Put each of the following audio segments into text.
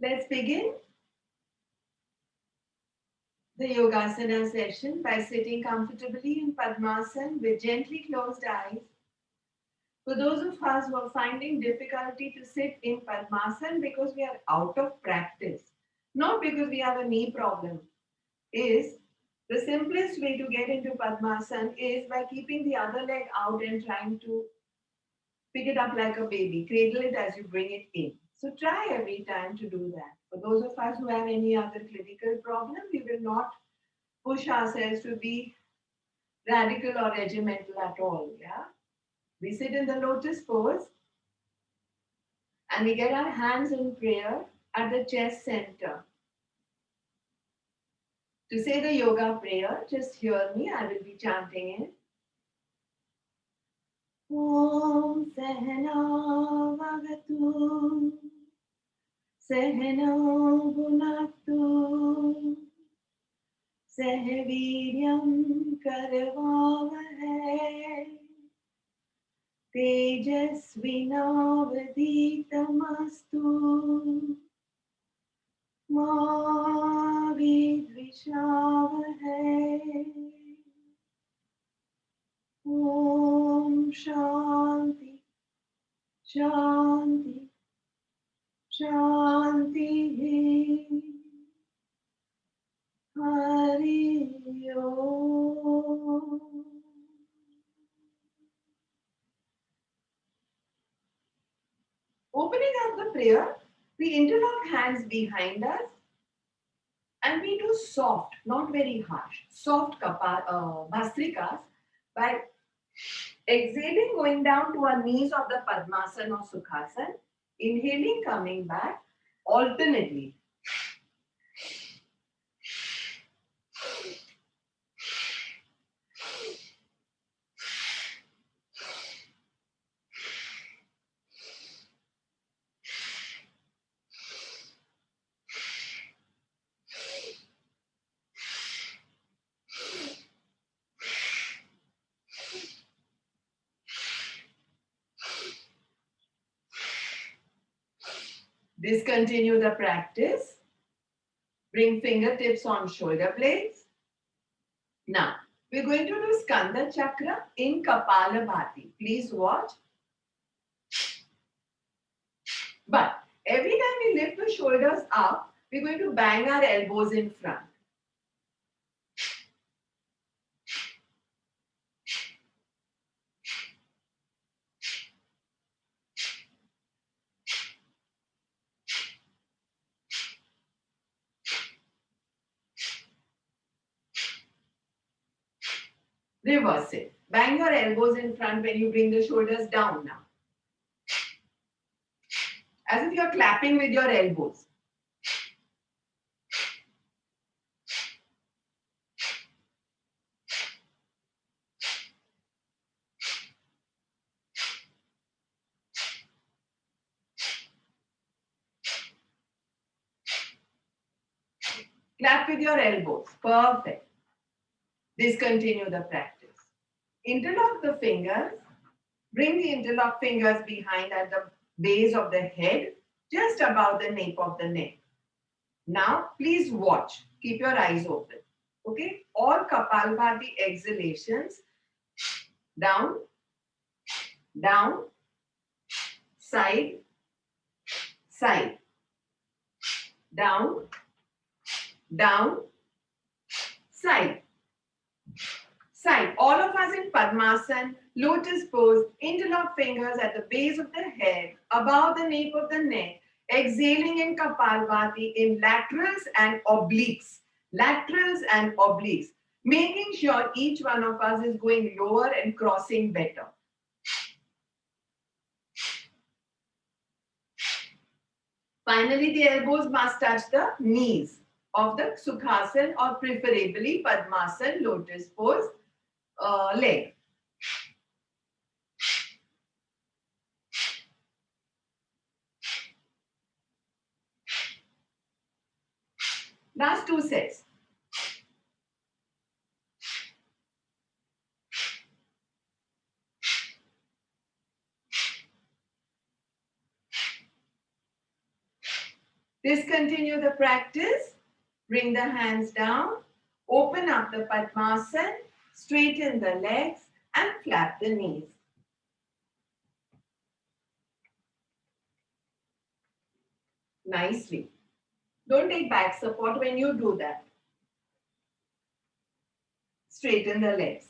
Let's begin the Yoga Asanas session by sitting comfortably in Padmasana with gently closed eyes. For those of us who are finding difficulty to sit in Padmasana because we are out of practice, not because we have a knee problem, is the simplest way to get into Padmasana is by keeping the other leg out and trying to pick it up like a baby, cradle it as you bring it in. So try every time to do that. For those of us who have any other clinical problem, we will not push ourselves to be radical or regimental at all. Yeah, we sit in the lotus pose and we get our hands in prayer at the chest center. To say the yoga prayer, just hear me. I will be chanting it. Om Sahana Vagatu Sahana Bhunaktu Sahaviryam Karavavahe Tejasvinavaditamastu Ma Vidvishavahe Om Shanti Shanti Shanti Hari Om. Opening up the prayer, we interlock hands behind us and we do soft, not very harsh, soft bhastrikas by exhaling, going down to our knees of the Padmasana or Sukhasana, inhaling, coming back alternately. Discontinue the practice. Bring fingertips on shoulder blades. Now, we're going to do Skanda Chakra in Kapalabhati. Please watch. But every time we lift the shoulders up, we're going to bang our elbows in front. Reverse it. Bang your elbows in front when you bring the shoulders down now. As if you're clapping with your elbows. Clap with your elbows. Perfect. Discontinue the practice. Interlock the fingers. Bring the interlocked fingers behind at the base of the head, just above the nape of the neck. Now, please watch. Keep your eyes open. Okay? All Kapalbhati exhalations. Down, down, side, side. Down, down, side. Side. All of us in Padmasana, lotus pose, interlock fingers at the base of the head, above the nape of the neck, exhaling in Kapalbhati in laterals and obliques. Laterals and obliques. Making sure each one of us is going lower and crossing better. Finally, the elbows must touch the knees of the Sukhasana or preferably Padmasana lotus pose leg. Last two sets. Discontinue the practice. Bring the hands down. Open up the Padmasana. Straighten the legs and flap the knees. Nicely. Don't take back support when you do that. Straighten the legs.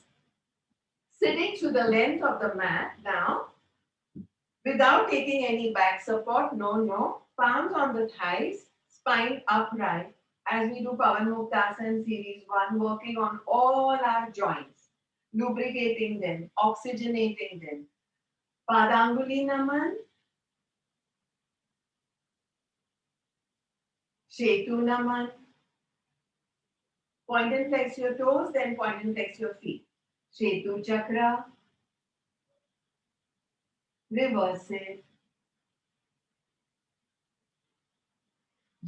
Sitting to the length of the mat now, without taking any back support, no. Palms on the thighs, spine upright, as we do Pavan Muktasana series 1, working on all our joints, lubricating them, oxygenating them. Padanguli Naman, Shetu Naman. Point and flex your toes, then point and flex your feet. Shetu Chakra. Reverse it.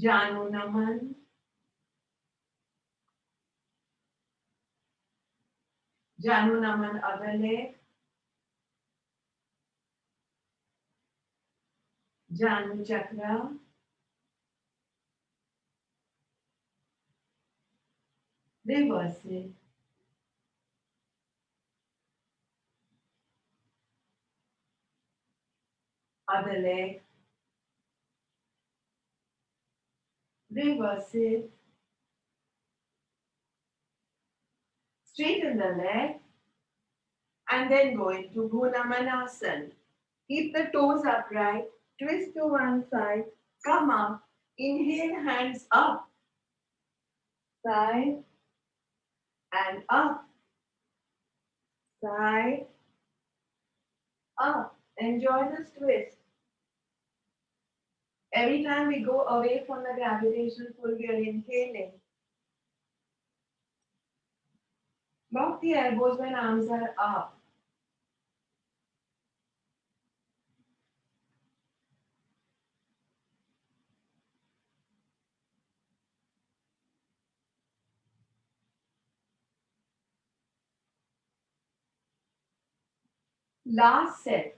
Janu Naman. Janu Naman other leg. Janu Chakra. Reverse it. Other leg. Reverse it. Straighten the leg. And then go into Bhunamanasana. Keep the toes upright. Twist to one side. Come up. Inhale, hands up. Side and up. Side, up. Enjoy this twist. Every time we go away from the gravitational pull, we are inhaling. Lock the elbows when arms are up. Last set.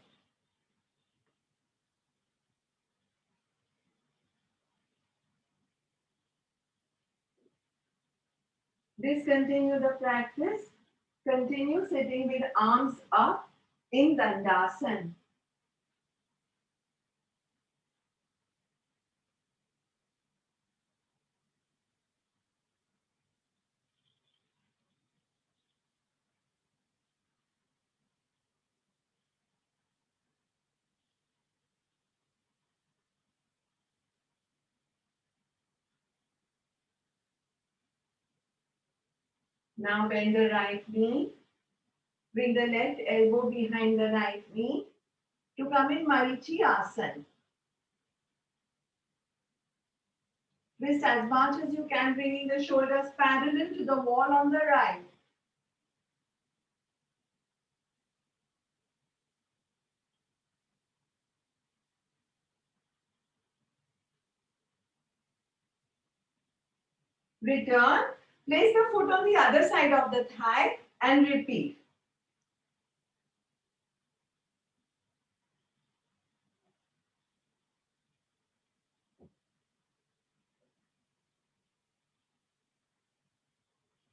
Discontinue the practice. Continue sitting with arms up in Dandasana. Now bend the right knee. Bring the left elbow behind the right knee to come in Marichi Asana. Twist as much as you can, bringing the shoulders parallel to the wall on the right. Return. Place the foot on the other side of the thigh and repeat.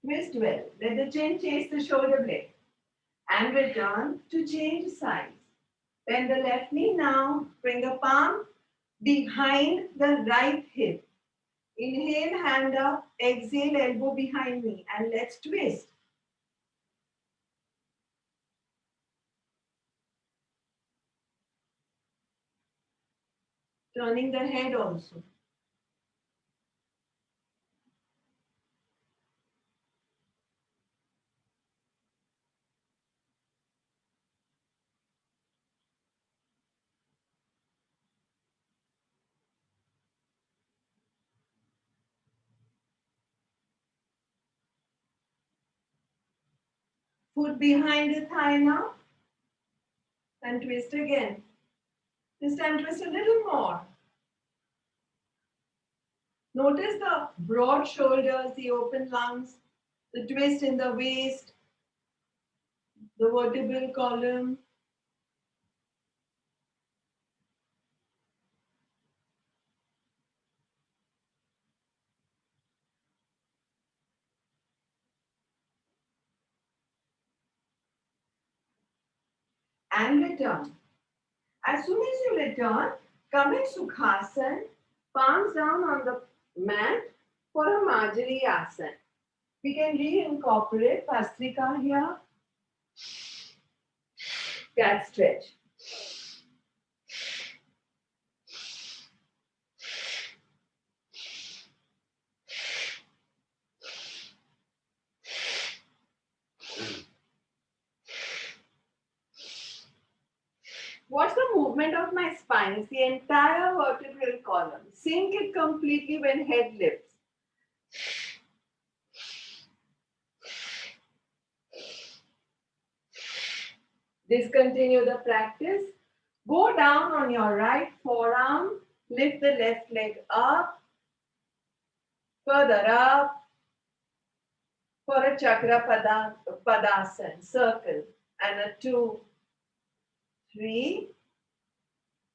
Twist well. Let the chin chase the shoulder blade. And return to change sides. Bend the left knee now. Bring the palm behind the right hip. Inhale, hand up. Exhale, elbow behind me. And let's twist. Turning the head also. Foot behind the thigh now. And twist again. This time twist a little more. Notice the broad shoulders, the open lungs, the twist in the waist, the vertebral column. and return. As soon as you return, come in Sukhasana, palms down on the mat for a Marjari Asana. We can reincorporate Pastrika here. Cat stretch. What's the movement of my spine? It's the entire vertebral column. Sink it completely when head lifts. Discontinue the practice. Go down on your right forearm. Lift the left leg up. Further up. For a chakra padasana. Circle. And a 2, 3,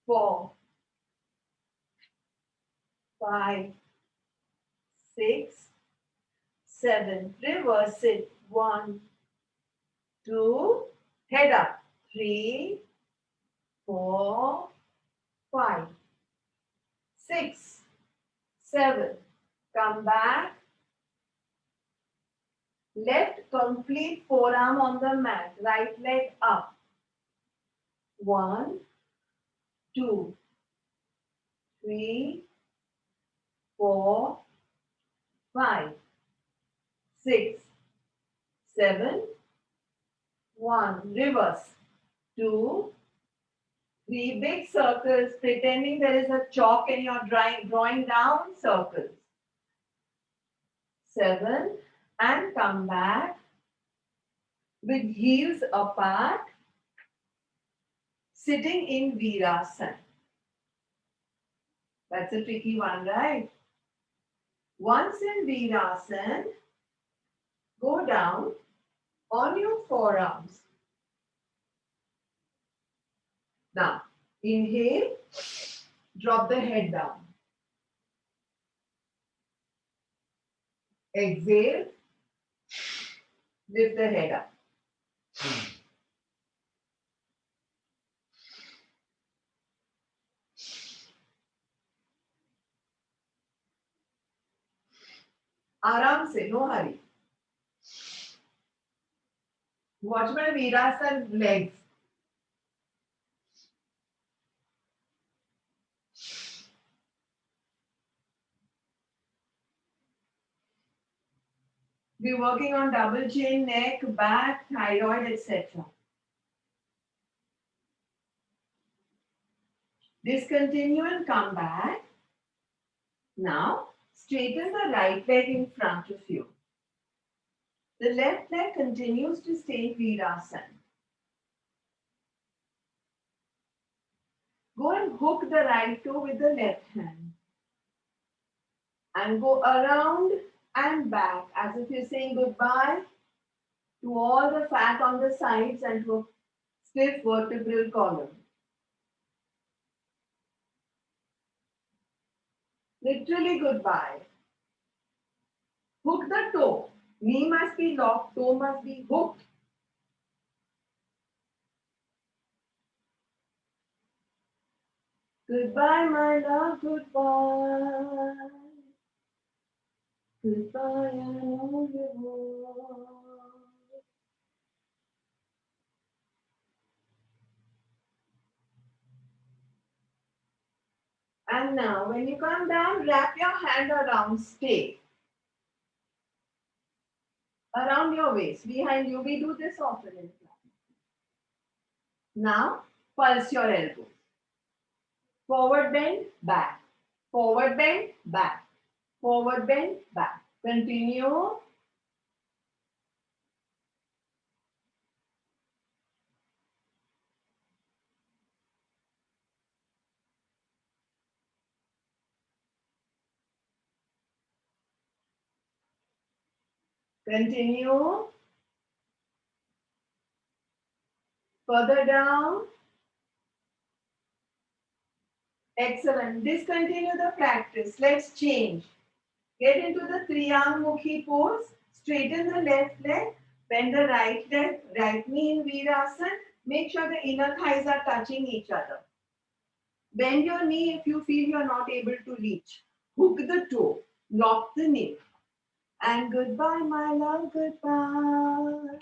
4, 5, 6, 7. Reverse it. 1, 2. Head up. 3, 4, 5, 6, 7. Come back. Left complete forearm on the mat. Right leg up. 1, 2, 3, 4, 5, 6, 7. 1. Reverse. 2, 3. Big circles, pretending there is a chalk and you're drawing down circles. 7. And come back with heels apart, sitting in Virasana. That's a tricky one, right? Once in Virasana, go down on your forearms. Now, inhale, drop the head down. Exhale, lift the head up. आराम से, no hurry. Watch my Virasana legs. We're working on double chin, neck, back, thyroid, etc. Discontinue and come back. Now, straighten the right leg in front of you. The left leg continues to stay in Virasana. Go and hook the right toe with the left hand. And go around and back as if you're saying goodbye to all the fat on the sides and to a stiff vertebral column. Literally goodbye. Hook the toe. Knee must be locked, toe must be hooked. Goodbye, my love, goodbye. Goodbye, I know you won't. And now, when you come down, wrap your hand around, stay. Around your waist, behind you. We do this often in class. Now, pulse your elbows. Forward bend, back. Forward bend, back. Forward bend, back. Continue. Continue. Further down. Excellent. Discontinue the practice. Let's change. Get into the Triangmukhi pose. Straighten the left leg. Bend the right leg. Right knee in Virasana. Make sure the inner thighs are touching each other. Bend your knee if you feel you are not able to reach. Hook the toe. Lock the knee. And goodbye, my love, goodbye.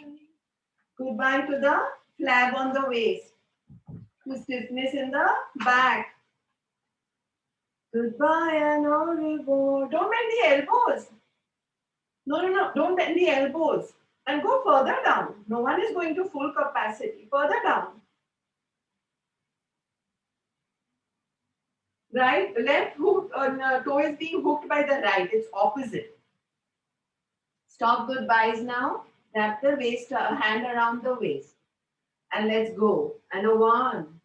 Goodbye to the flab on the waist, to stiffness in the back. Goodbye and au revoir. Don't bend the elbows. No. Don't bend the elbows. And go further down. No one is going to full capacity. Further down. Right? Left hook, toe is being hooked by the right. It's opposite. Stop goodbyes now. Wrap the waist, hand around the waist. And let's go. And a one.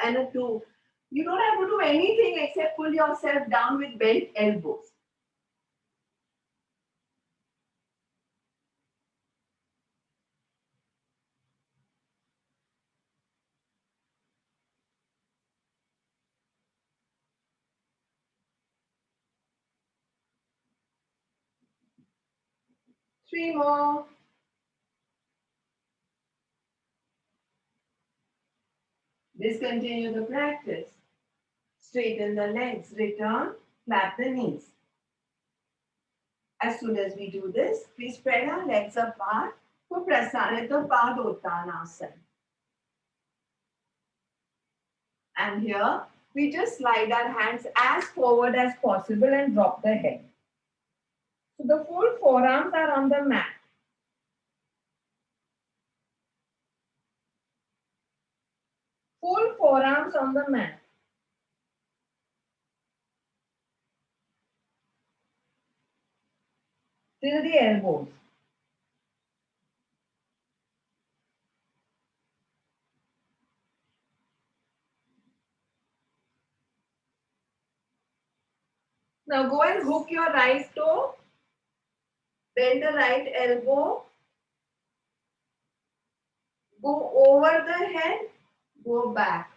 And a two. You don't have to do anything except pull yourself down with bent elbows. Three more. Discontinue the practice. Straighten the legs. Return. Flap the knees. As soon as we do this, we spread our legs apart for Prasarita Padottanasana. And here, we just slide our hands as forward as possible and drop the head. So the full forearms are on the mat. Full forearms on the mat. Till the elbows. Now go and hook your right toe. Bend the right elbow. Go over the head. Go back.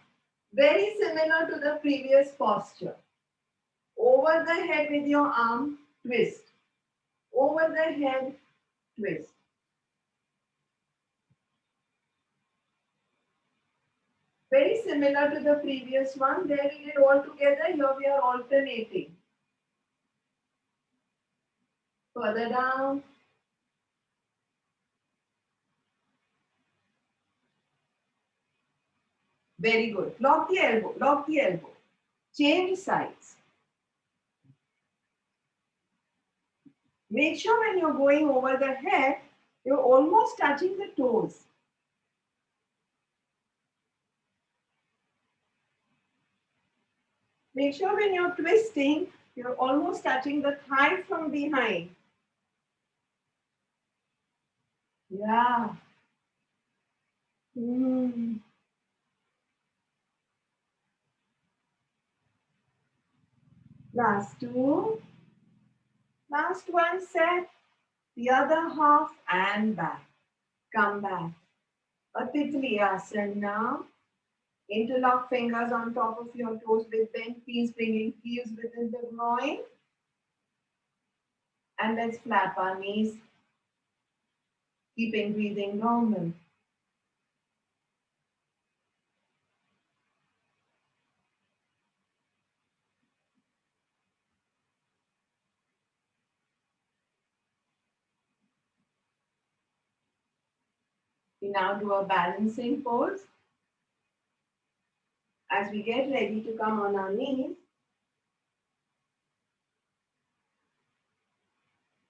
Very similar to the previous posture. Over the head with your arm, twist. Over the head, twist. Very similar to the previous one. There we did all together. Here we are alternating. Further down. Very good. Lock the elbow. Lock the elbow. Change sides. Make sure when you're going over the head, you're almost touching the toes. Make sure when you're twisting, you're almost touching the thigh from behind. Yeah. Last two. Last one set. The other half and back. Come back. A Titli Asana now. Interlock fingers on top of your toes with bent knees, bringing heels within the groin. And let's flap our knees, keeping breathing normal. We now do a balancing pose. As we get ready to come on our knees,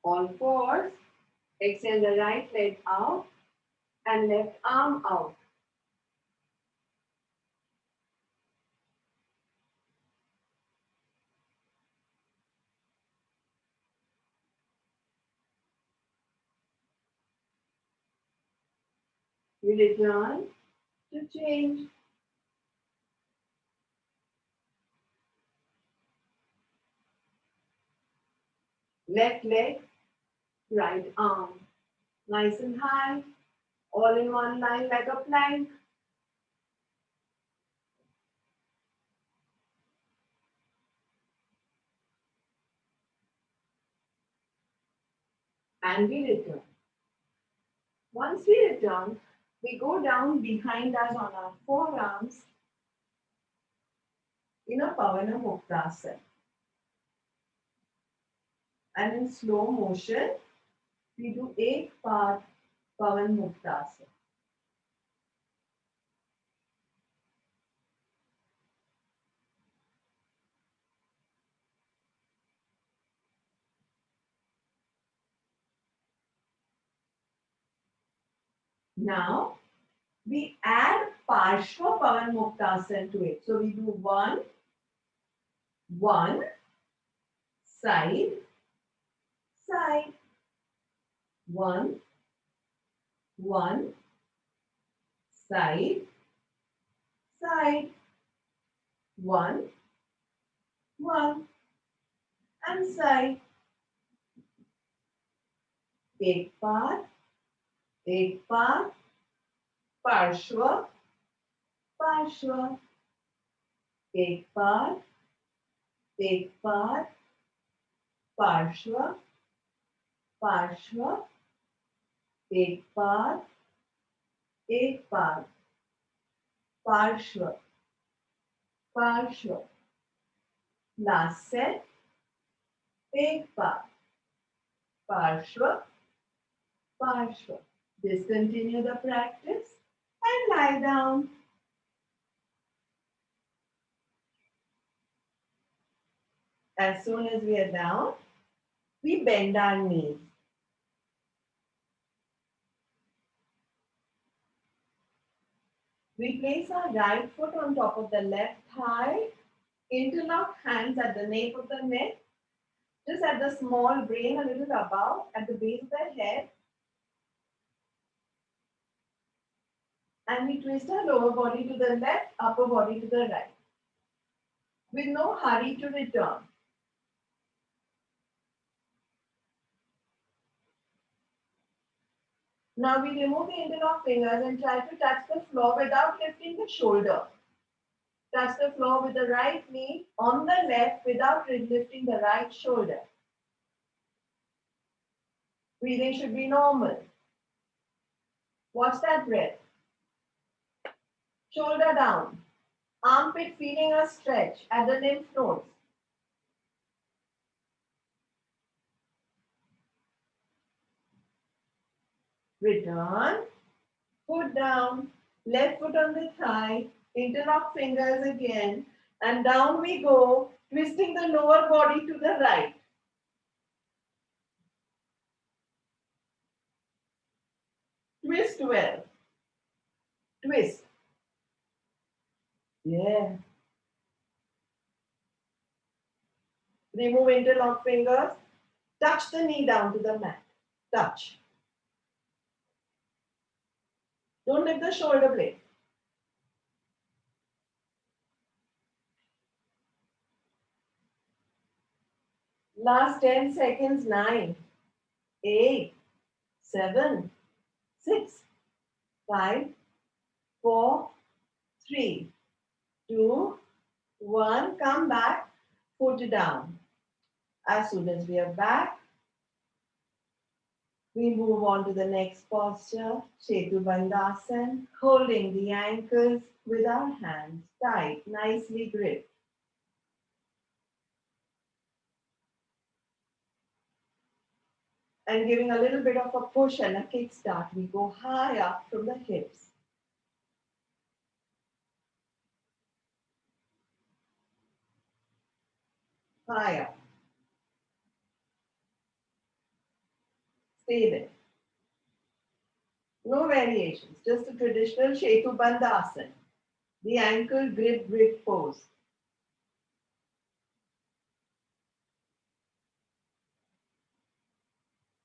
all fours, extend the right leg out and left arm out. We return to change. Left leg, right arm. Nice and high, all in one line like a plank. And we return. Once we return, We go down behind us on our forearms in a Pavana Muktasana. And in slow motion, we do एक part Pavan Muktasana. Now, we add Parshva Pavan Muktasana to it. So we do one, side, side, one, side, side, one, and side. एक part, Parshva, Parshva. एक part, Parshva, Parshva. एक part, Parshva, Parshva. Last set, एक part, Parshva, Parshva. Discontinue the practice and lie down. As soon as we are down, we bend our knees. We place our right foot on top of the left thigh, interlock hands at the nape of the neck, just at the small brain, a little above, at the base of the head. And we twist our lower body to the left, upper body to the right, with no hurry to return. Now we remove the interlock fingers and try to touch the floor without lifting the shoulder. Touch the floor with the right knee on the left without lifting the right shoulder. Breathing should be normal. Watch that breath. Shoulder down. Armpit feeling a stretch at the lymph nodes. Return. Foot down. Left foot on the thigh. Interlock fingers again. And down we go, twisting the lower body to the right. Twist well. Twist. Yeah. Remove interlock fingers. Touch the knee down to the mat. Touch. Don't lift the shoulder blade. Last 10 seconds. 9, 8, 7, 6, 5, 4, 3, 2, 1. Come back. Foot down. As soon as we are back, we move on to the next posture, Setu Bandhasan, holding the ankles with our hands tight, nicely gripped. And giving a little bit of a push and a kickstart, we go high up from the hips. High up. Stay there. No variations, just a traditional Setu Bandhasan, the ankle grip pose.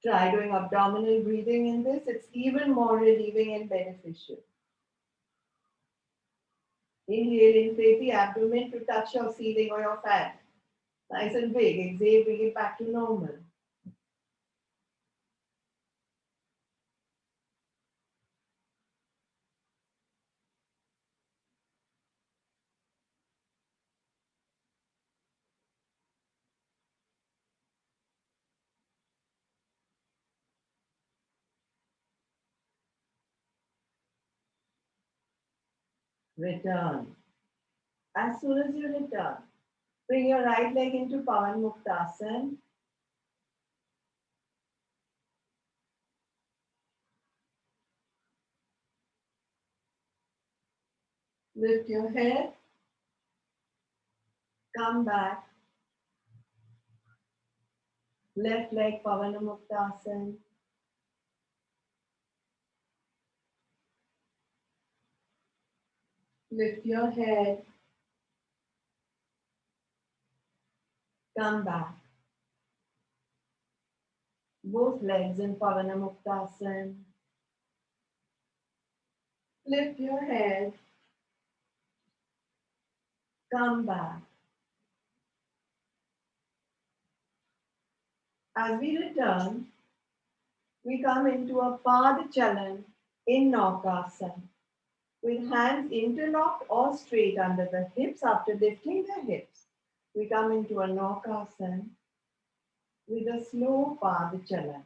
Try doing abdominal breathing in this. It's even more relieving and beneficial. Inhale, inflate the abdomen to touch your ceiling or your fan. Nice and big. Exhale, bring it back to normal. Return. As soon as you return, bring your right leg into Pavan Muktasan. Lift your head, come back. Left leg Pavana Muktasan. Lift your head, come back. Both legs in Pavana Muktasan. Lift your head, come back. As we return, we come into a Pada Chalan in Naukasana with hands interlocked or straight under the hips after lifting the hips. We come into a Naukasana with a slow Pada Chalan.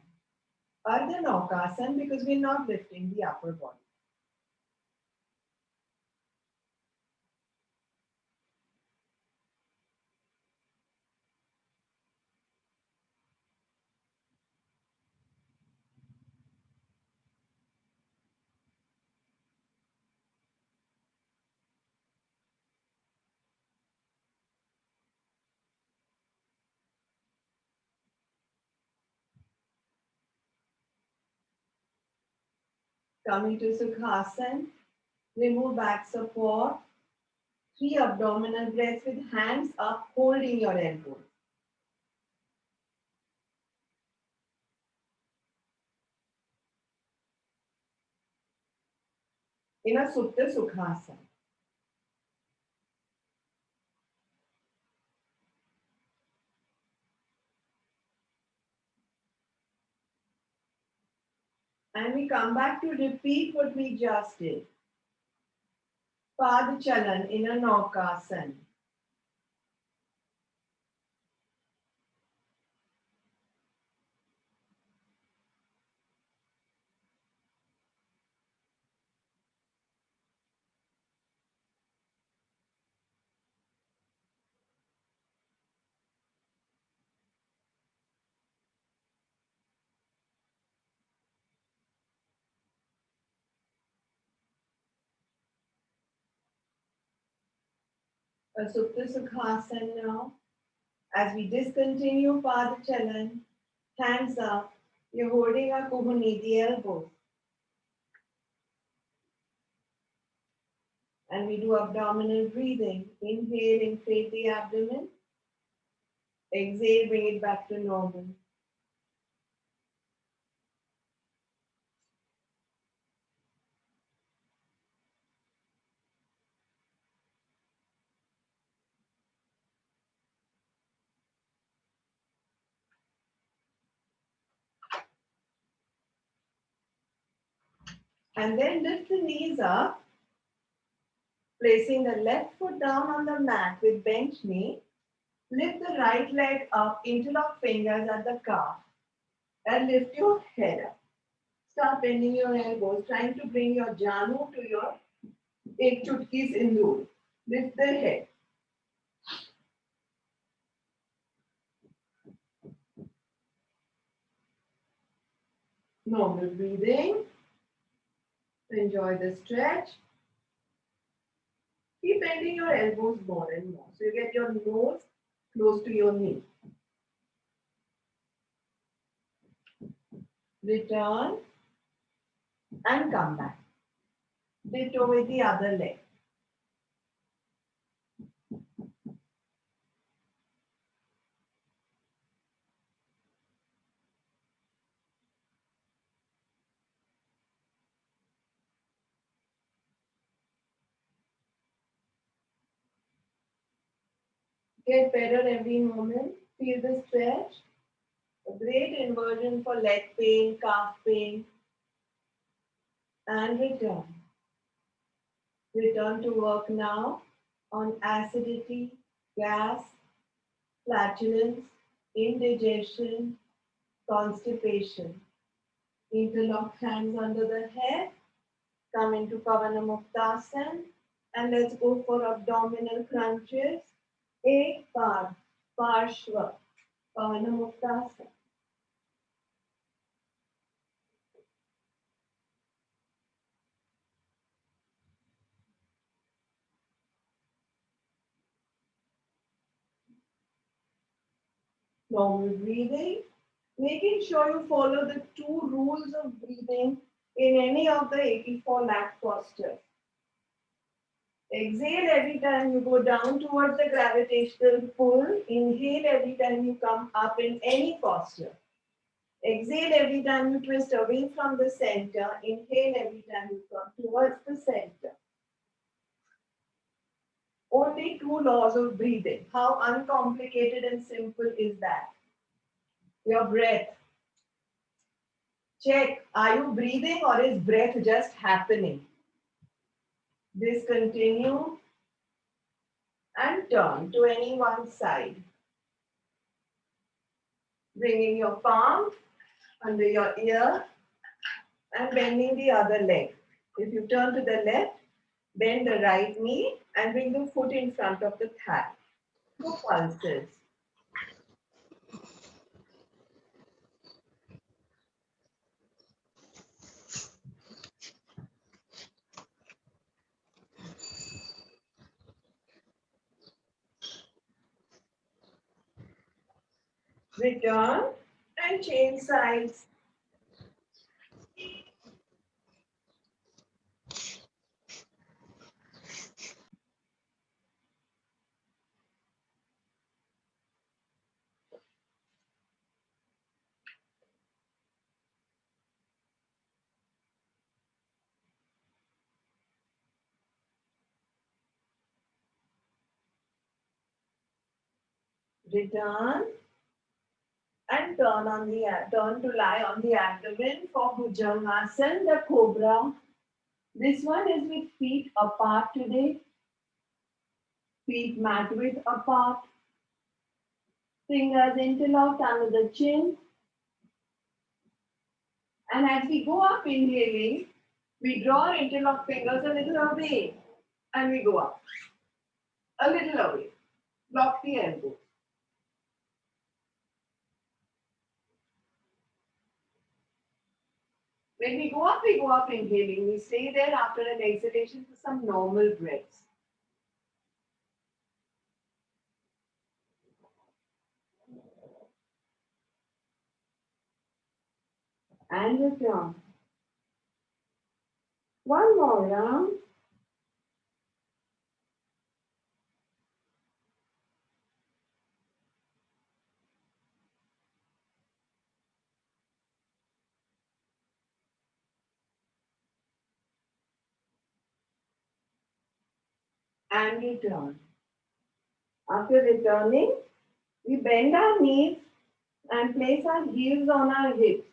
Ardha Naukasana because we're not lifting the upper body. Coming to Sukhasana, remove back support, 3 abdominal breaths with hands up, holding your elbows. In a Supta Sukhasana. And we come back to repeat what we just did. Pada Chalan in a Naukasana. A Supta Sukhasana now. As we discontinue Pada Chalan, hands up, you're holding our Kuhuni, the elbows. And we do abdominal breathing. Inhale, inflate the abdomen. Exhale, bring it back to normal. And then lift the knees up, placing the left foot down on the mat with bent knee. Lift the right leg up, interlock fingers at the calf, and lift your head up. Start bending your elbows, trying to bring your janu to your ek chutki sindoor. Lift the head. Normal breathing. Enjoy the stretch. Keep bending your elbows more and more. So you get your nose close to your knee. Return and come back. Ditto with the other leg. Get better every moment. Feel the stretch. A great inversion for leg pain, calf pain. And return. Return to work now on acidity, gas, flatulence, indigestion, constipation. Interlock hands under the head. Come into Pavana Muktasana. And let's go for abdominal crunches. Ek par, parshva, Pavanamuktasana. Normal breathing. Making sure you follow the two rules of breathing in any of the 84 lakh postures. Exhale every time you go down towards the gravitational pull. Inhale every time you come up in any posture. Exhale every time you twist away from the center. Inhale every time you come towards the center. Only two laws of breathing. How uncomplicated and simple is that? Your breath. Check, are you breathing or is breath just happening? Discontinue and turn to any one side. Bringing your palm under your ear and bending the other leg. If you turn to the left, bend the right knee and bring the foot in front of the thigh. 2 pulses. Return and change sides. Return and turn to lie on the abdomen for Bhujangasana, the cobra. This one is with feet apart today. Feet mat width apart. Fingers interlocked under the chin. And as we go up inhaling, we draw our interlocked fingers a little away. And we go up. A little away. Lock the elbows. When we go up inhaling. We stay there after an exhalation for some normal breaths. And return. One more round. And return. After returning, we bend our knees and place our heels on our hips.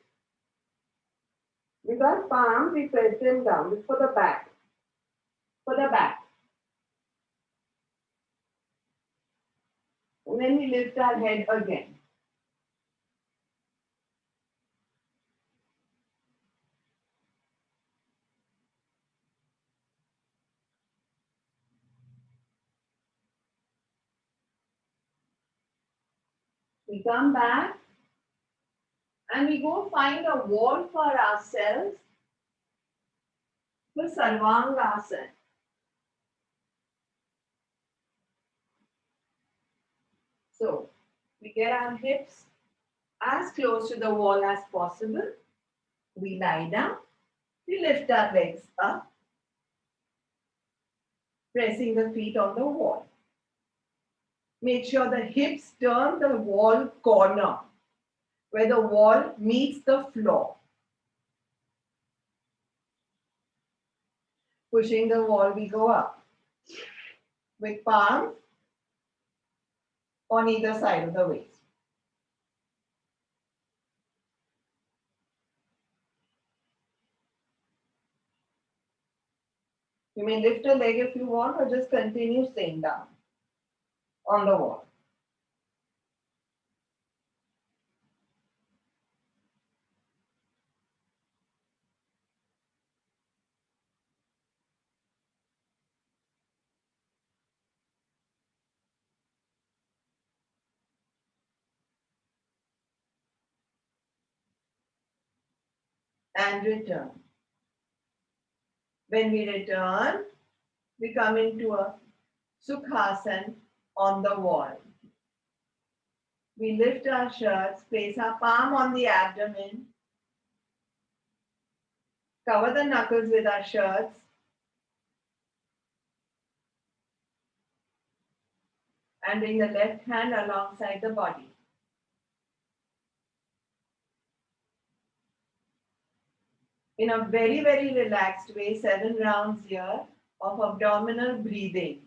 With our palms, we press them down for the back. For the back. And then we lift our head again. We come back and we go find a wall for ourselves for Sarvangasana. So we get our hips as close to the wall as possible. We lie down. We lift our legs up, pressing the feet on the wall. Make sure the hips turn the wall corner where the wall meets the floor. Pushing the wall, we go up with palms on either side of the waist. You may lift a leg if you want or just continue staying down on the wall. and return. When we return, we come into a Sukhasana on the wall. We lift our shirts, place our palm on the abdomen, cover the knuckles with our shirts, and bring the left hand alongside the body. In a very, very relaxed way, 7 rounds here of abdominal breathing.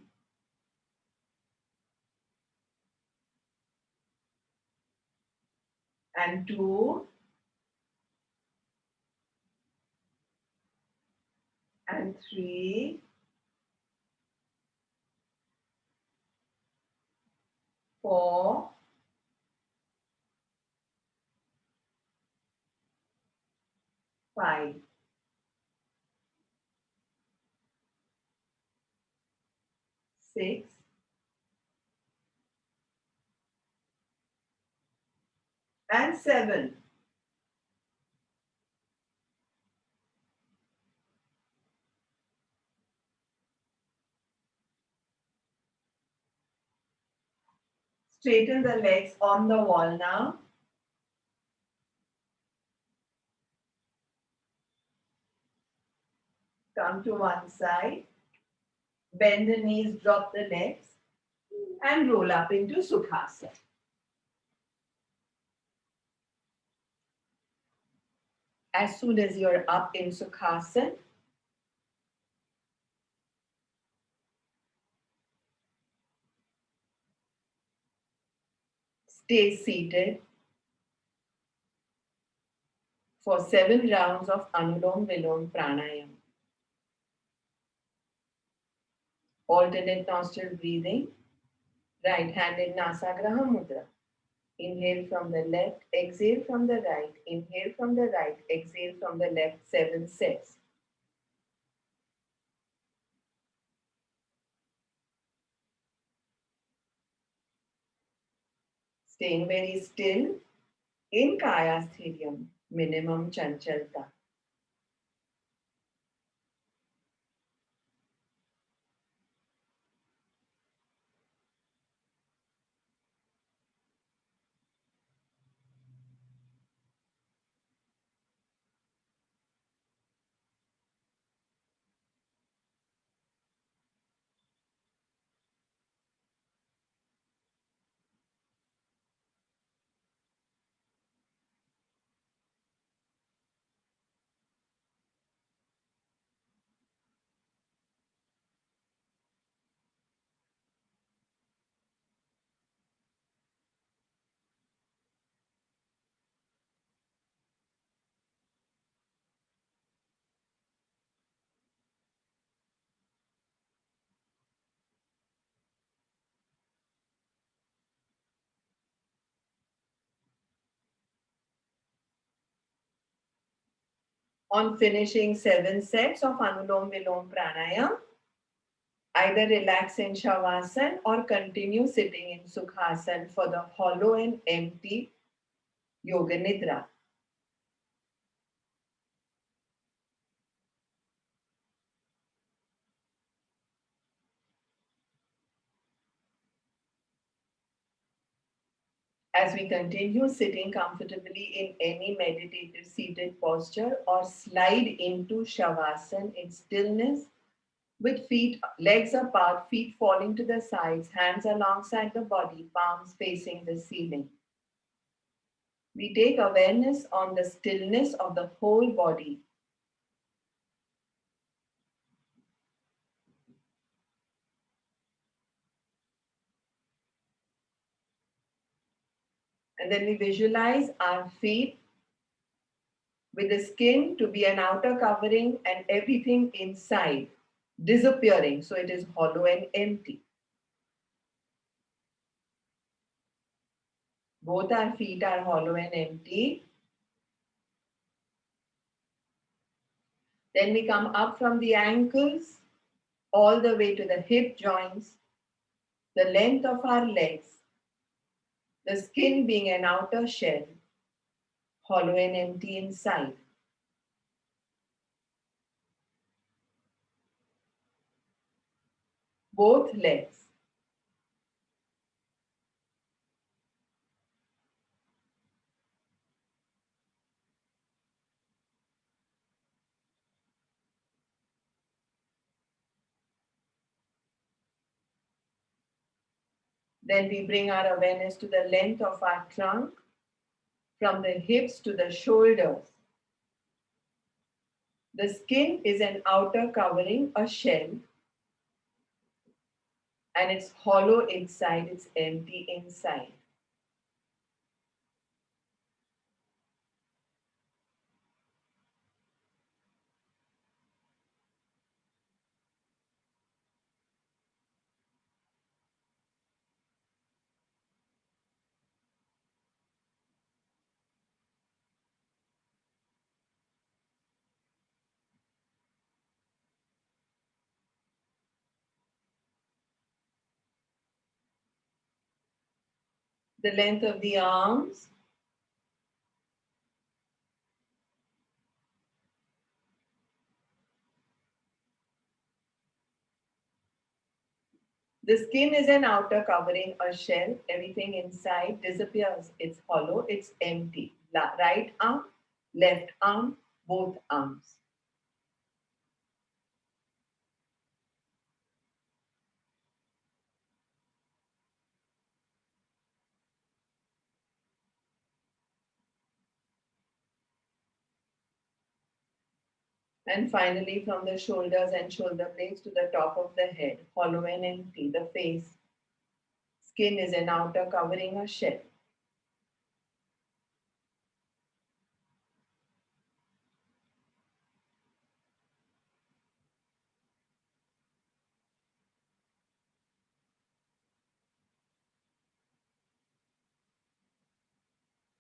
And 2, and 3, 4, 5, 6, and 7. Straighten the legs on the wall now. Come to one side. Bend the knees, drop the legs, and roll up into Sukhasana. As soon as you're up in Sukhasana, stay seated for 7 rounds of Anulom Vilom Pranayam. Alternate nostril breathing, right hand in Nasagraha Mudra. Inhale from the left, exhale from the right, inhale from the right, exhale from the left, 7 sets. Staying very still in Kaya Sthiriyam, minimum chanchalta. On finishing 7 sets of Anulom Vilom Pranayam, either relax in Shavasana or continue sitting in Sukhasana for the hollow and empty Yoga Nidra. As we continue sitting comfortably in any meditative seated posture or slide into Shavasana in stillness with legs apart, feet falling to the sides, hands alongside the body, palms facing the ceiling. We take awareness on the stillness of the whole body. And then we visualize our feet with the skin to be an outer covering and everything inside disappearing. So it is hollow and empty. Both our feet are hollow and empty. Then we come up from the ankles all the way to the hip joints, the length of our legs, the skin being an outer shell, hollow and empty inside. both legs. Then we bring our awareness to the length of our trunk, from the hips to the shoulders. The skin is an outer covering, a shell, and it's hollow inside, it's empty inside. The length of the arms, the skin is an outer covering, a shell. Everything inside disappears. It's hollow, it's empty. Right arm, left arm, both arms. And finally, from the shoulders and shoulder blades to the top of the head, hollow and empty. The face, skin is an outer covering, a shell.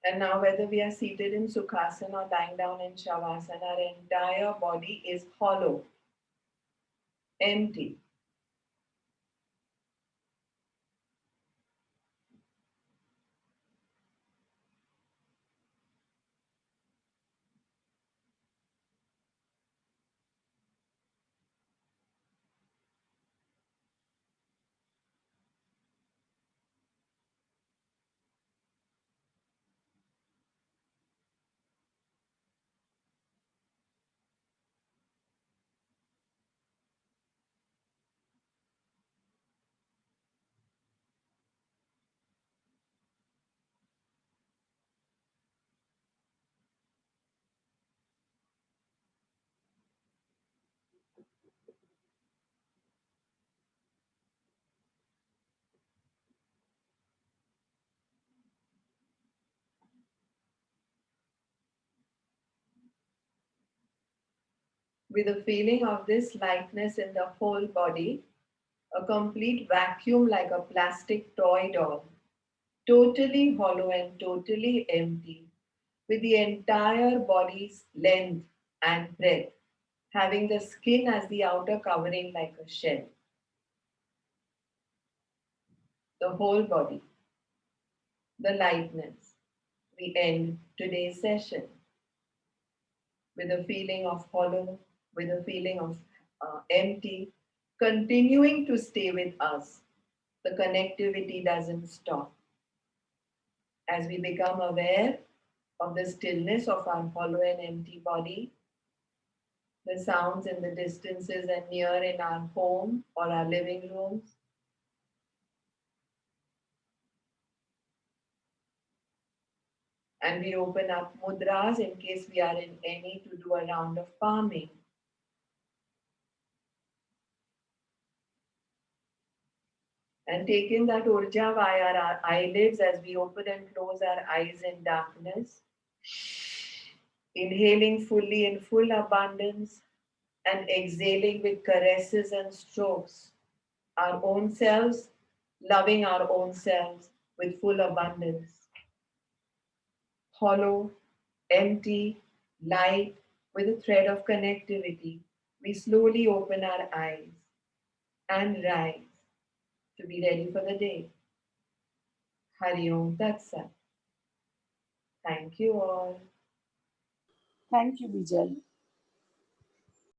And now, whether we are seated in Sukhasana or lying down in Shavasana, our entire body is hollow, empty. With a feeling of this lightness in the whole body, a complete vacuum like a plastic toy doll, totally hollow and totally empty, with the entire body's length and breadth, having the skin as the outer covering like a shell. The whole body, the lightness. We end today's session with a feeling of hollow, with a feeling of empty, continuing to stay with us. The connectivity doesn't stop. As we become aware of the stillness of our hollow and empty body, the sounds in the distances and near in our home or our living rooms, and we open up mudras in case we are in any to do a round of palming. And take in that urja via our eyelids as we open and close our eyes in darkness. Inhaling fully in full abundance and exhaling with caresses and strokes. Our own selves, loving our own selves with full abundance. Hollow, empty, light, with a thread of connectivity. We slowly open our eyes and rise to be ready for the day. Hari Om Tat Sat. Thank you all. Thank you, Bijal.